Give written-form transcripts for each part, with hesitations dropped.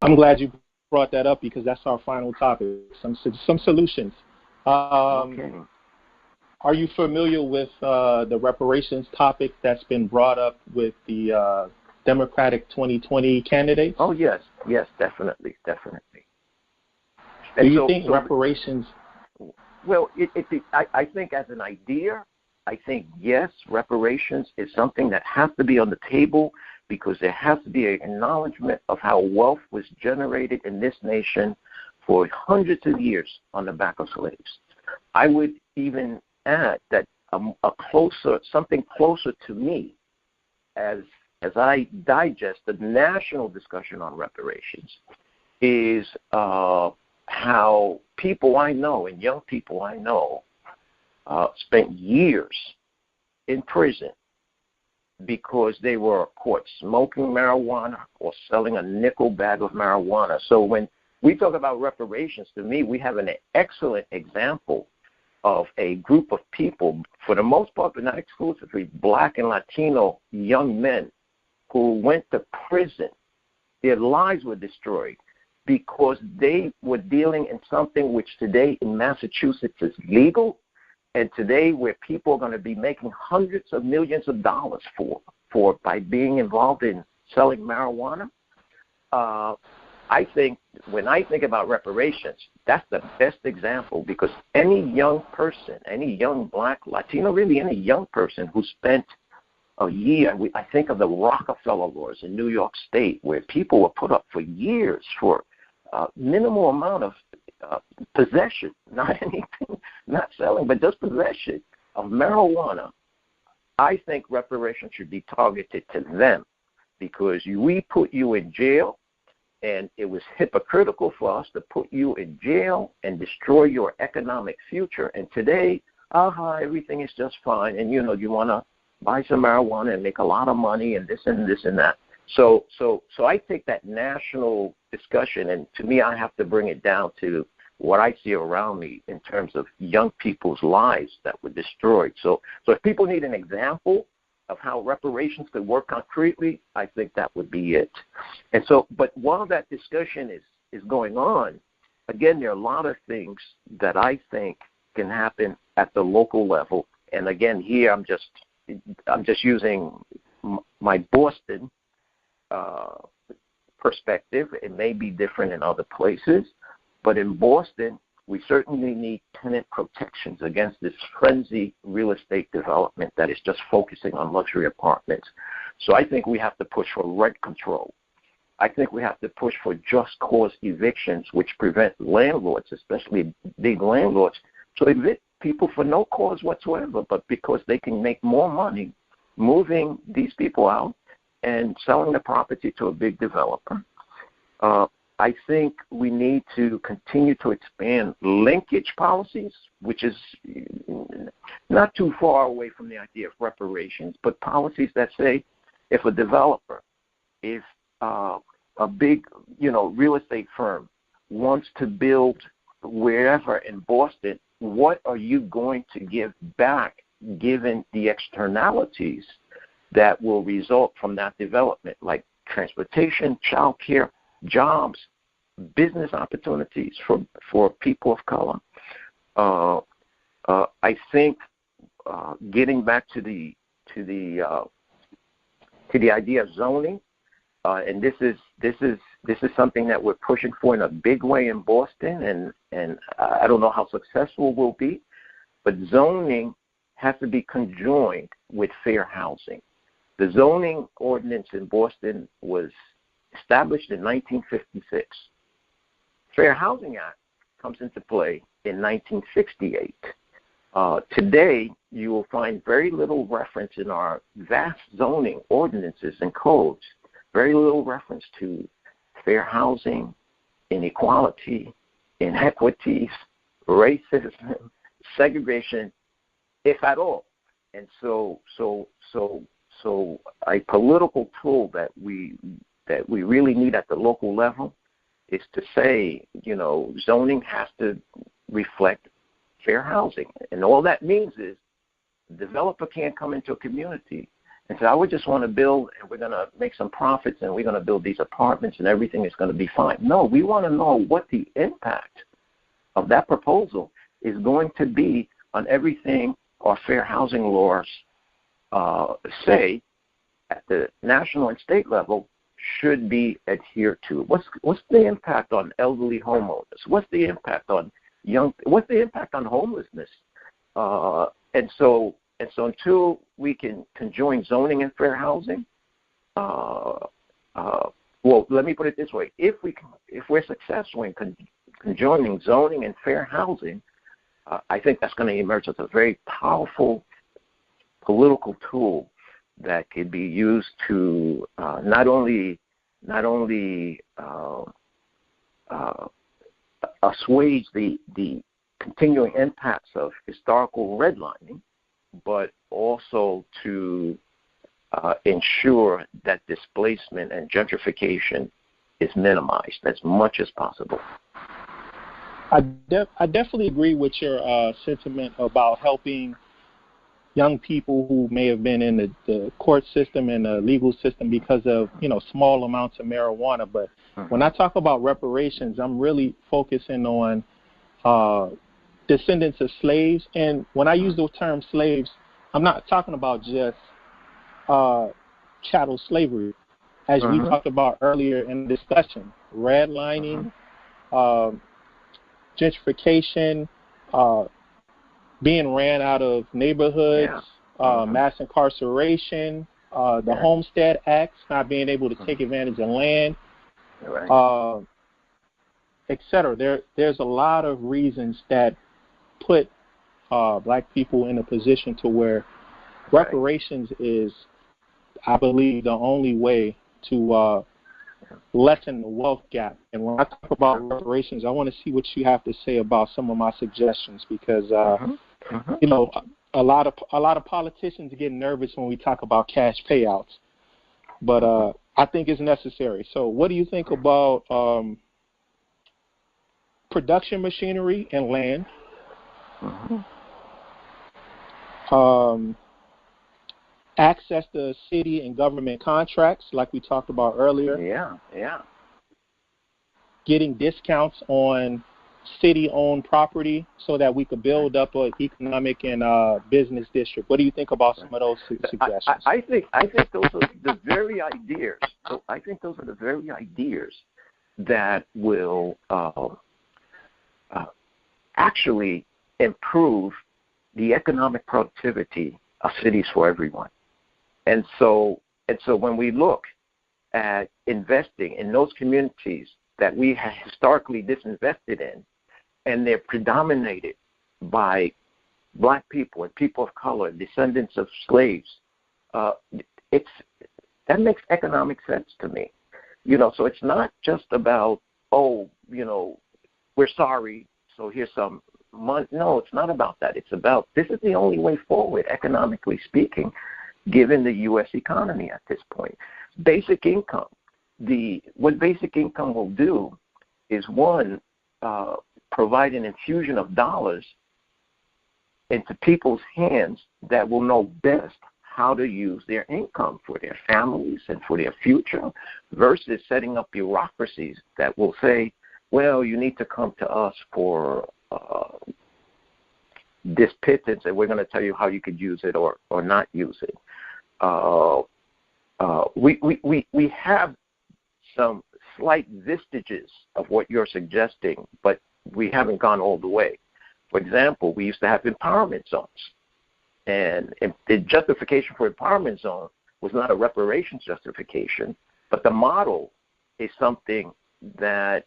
I'm glad you brought that up because that's our final topic. Some solutions. Okay. Are you familiar with the reparations topic that's been brought up with the Democratic 2020 candidates? Oh yes, definitely. Do you think reparations? Well, I think as an idea, I think yes, reparations is something that has to be on the table because there has to be an acknowledgement of how wealth was generated in this nation for hundreds of years on the back of slaves. I would even add that something closer to me as I digest the national discussion on reparations is how people I know and young people I know spent years in prison because they were caught smoking marijuana or selling a nickel bag of marijuana. So when we talk about reparations, to me, we have an excellent example of a group of people, for the most part, but not exclusively, Black and Latino young men who went to prison. Their lives were destroyed because they were dealing in something which today in Massachusetts is legal, and today where people are going to be making hundreds of millions of dollars for by being involved in selling marijuana. I think when I think about reparations, that's the best example because any young person, any young Black, Latino, really any young person who spent a year, I think of the Rockefeller laws in New York State where people were put up for years for minimal amount of possession, not anything, not selling, but just possession of marijuana. I think reparations should be targeted to them because we put you in jail, and it was hypocritical for us to put you in jail and destroy your economic future. And today, everything is just fine, and you want to buy some marijuana and make a lot of money and this and this and that. So I take that national discussion, and to me, I have to bring it down to what I see around me in terms of young people's lives that were destroyed. So if people need an example of how reparations could work concretely, I think that would be it. And so, but while that discussion is going on, again, there are a lot of things that I think can happen at the local level. And again, here I'm just using my Boston perspective. It may be different in other places, but in Boston, we certainly need tenant protections against this frenzy real estate development that is just focusing on luxury apartments. So I think we have to push for rent control. I think we have to push for just cause evictions, which prevent landlords, especially big landlords, to evict people for no cause whatsoever, but because they can make more money moving these people out and selling the property to a big developer. I think we need to continue to expand linkage policies, which is not too far away from the idea of reparations, but policies that say if a developer, if a big, real estate firm wants to build wherever in Boston, what are you going to give back given the externalities that will result from that development, like transportation, child care, jobs, business opportunities for people of color. I think getting back to the idea of zoning, and this is something that we're pushing for in a big way in Boston, and I don't know how successful we'll be, but zoning has to be conjoined with fair housing. The zoning ordinance in Boston was established in 1956. Fair Housing Act comes into play in 1968. Today, you will find very little reference in our vast zoning ordinances and codes, very little reference to fair housing, inequality, inequities, racism, segregation, if at all. And so a political tool that we really need at the local level is to say, zoning has to reflect fair housing. And all that means is the developer can't come into a community and say, I would just want to build, and we're going to make some profits, and we're going to build these apartments, and everything is going to be fine. No, we want to know what the impact of that proposal is going to be on everything our fair housing laws say at the national and state level should be adhered to. What's the impact on elderly homeowners? What's the impact on what's the impact on homelessness? And so until we can conjoin zoning and fair housing, well, let me put it this way: if we're successful in conjoining zoning and fair housing, I think that's going to emerge as a very powerful political tool that could be used to not only assuage the continuing impacts of historical redlining, but also to ensure that displacement and gentrification is minimized as much as possible. I definitely agree with your sentiment about helping young people who may have been in the court system and the legal system because of, small amounts of marijuana. But when I talk about reparations, I'm really focusing on descendants of slaves. And when I use the term slaves, I'm not talking about just chattel slavery. As we talked about earlier in the discussion, redlining, gentrification, being ran out of neighborhoods, mass incarceration, the Homestead Act, not being able to take advantage of land, et cetera. There's a lot of reasons that put black people in a position to where reparations is, I believe, the only way to lessen the wealth gap. And when I talk about reparations, I want to see what you have to say about some of my suggestions, because a lot of politicians get nervous when we talk about cash payouts, but I think it's necessary. So what do you think about production machinery and land? Access to city and government contracts, like we talked about earlier. Getting discounts on city-owned property so that we could build up an economic and business district. What do you think about some of those suggestions? I think those are the very ideas. So I think those are the very ideas that will actually improve the economic productivity of cities for everyone. And so when we look at investing in those communities that we have historically disinvested in, and they're predominated by black people and people of color, descendants of slaves, that makes economic sense to me. So it's not just about, we're sorry, so here's some money. No, it's not about that. It's about, this is the only way forward, economically speaking, given the U.S. economy at this point. Basic income. What basic income will do is, one, provide an infusion of dollars into people's hands that will know best how to use their income for their families and for their future, versus setting up bureaucracies that will say, well, you need to come to us for this pittance, and we're going to tell you how you could use it or not use it. We have some slight vestiges of what you're suggesting, but we haven't gone all the way. For example, we used to have empowerment zones, and the justification for empowerment zone was not a reparations justification, but the model is something that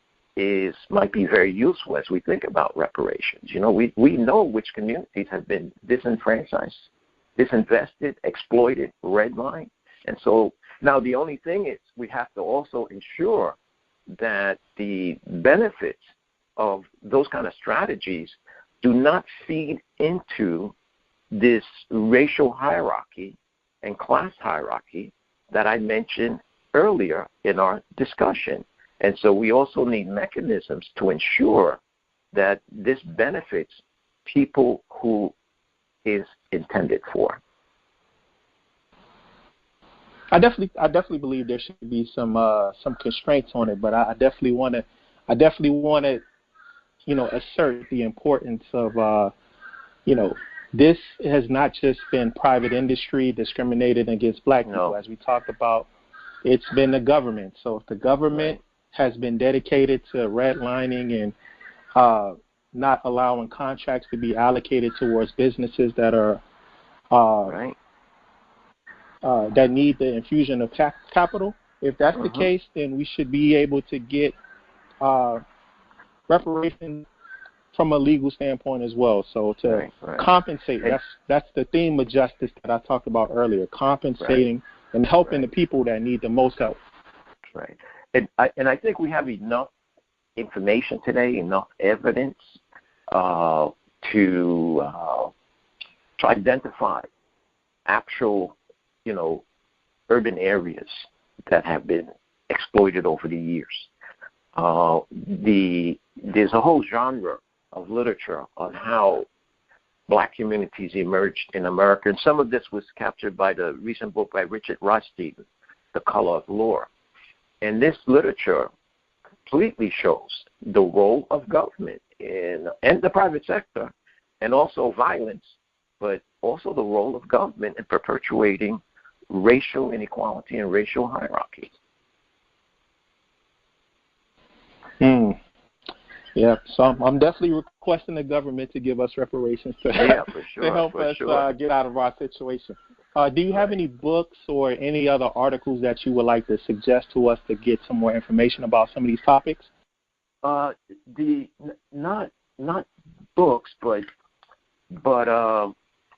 might be very useful as we think about reparations. We know which communities have been disenfranchised, disinvested, exploited, redlined. And so now the only thing is we have to also ensure that the benefits of those kind of strategies do not feed into this racial hierarchy and class hierarchy that I mentioned earlier in our discussion. And so we also need mechanisms to ensure that this benefits people who is intended for. I definitely believe there should be some constraints on it, but I definitely want to assert the importance of this has not just been private industry discriminated against black people, as we talked about. It's been the government. So if the government has been dedicated to redlining and not allowing contracts to be allocated towards businesses that are that need the infusion of capital, if that's the case, then we should be able to get reparations from a legal standpoint as well. So to compensate, that's the theme of justice that I talked about earlier, compensating and helping the people that need the most help. Right. And I think we have enough information today, enough evidence to identify actual, urban areas that have been exploited over the years. There's a whole genre of literature on how black communities emerged in America, and some of this was captured by the recent book by Richard Rothstein, The Color of Law. And this literature completely shows the role of government and the private sector, and also violence, but also the role of government in perpetuating racial inequality and racial hierarchy. Yeah, so I'm definitely requesting the government to give us reparations to help us get out of our situation. Do you have any books or any other articles that you would like to suggest to us to get some more information about some of these topics? Not books, but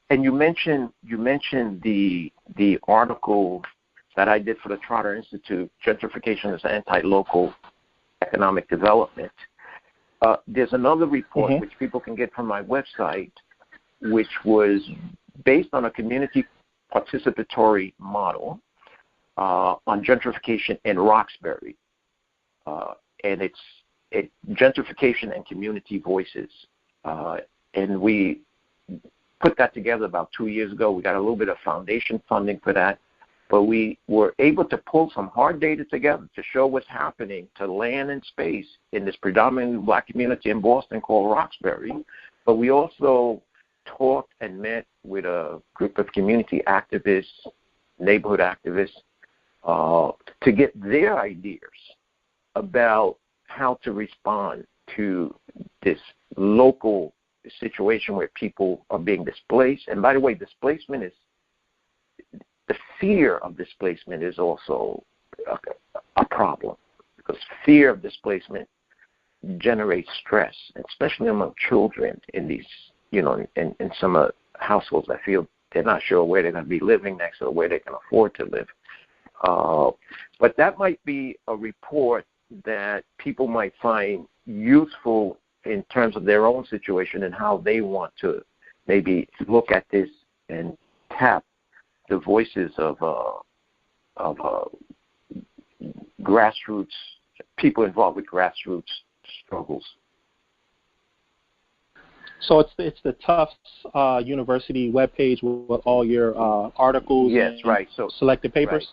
and you mentioned the article that I did for the Trotter Institute, Gentrification as Anti-Local Economic Development. There's another report which people can get from my website, which was based on a community participatory model on gentrification in Roxbury, and it's gentrification and community voices. And we put that together about 2 years ago. We got a little bit of foundation funding for that, but we were able to pull some hard data together to show what's happening to land and space in this predominantly black community in Boston called Roxbury. But we also talked and met with a group of community activists, neighborhood activists, to get their ideas about how to respond to this local situation where people are being displaced. And by the way, displacement is the fear of displacement is also a problem, because fear of displacement generates stress, especially among children in these, in some households that feel they're not sure where they're going to be living next or where they can afford to live. But that might be a report that people might find useful in terms of their own situation and how they want to maybe look at this and tap the voices of grassroots, people involved with grassroots struggles. So it's the Tufts University webpage with all your articles and selected papers?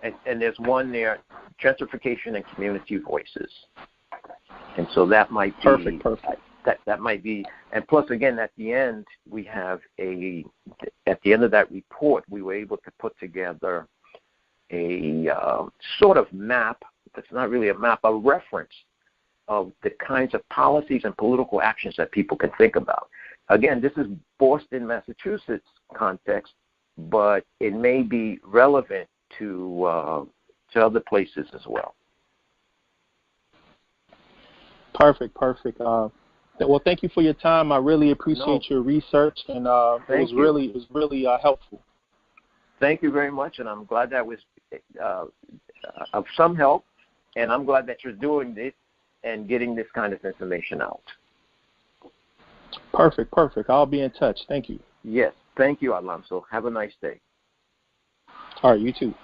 Right. And there's one there, Gentrification and Community Voices. And so that might be perfect. That might be, and plus again at the end we have at the end of that report we were able to put together a sort of map. It's not really a map, a reference of the kinds of policies and political actions that people can think about. Again, this is Boston, Massachusetts context, but it may be relevant to other places as well. Perfect. Well, thank you for your time. I really appreciate your research, and it was really helpful. Thank you very much, and I'm glad that was of some help, and I'm glad that you're doing this and getting this kind of information out. Perfect. I'll be in touch. Thank you. Yes. Thank you, Alonso. Have a nice day. All right, you too.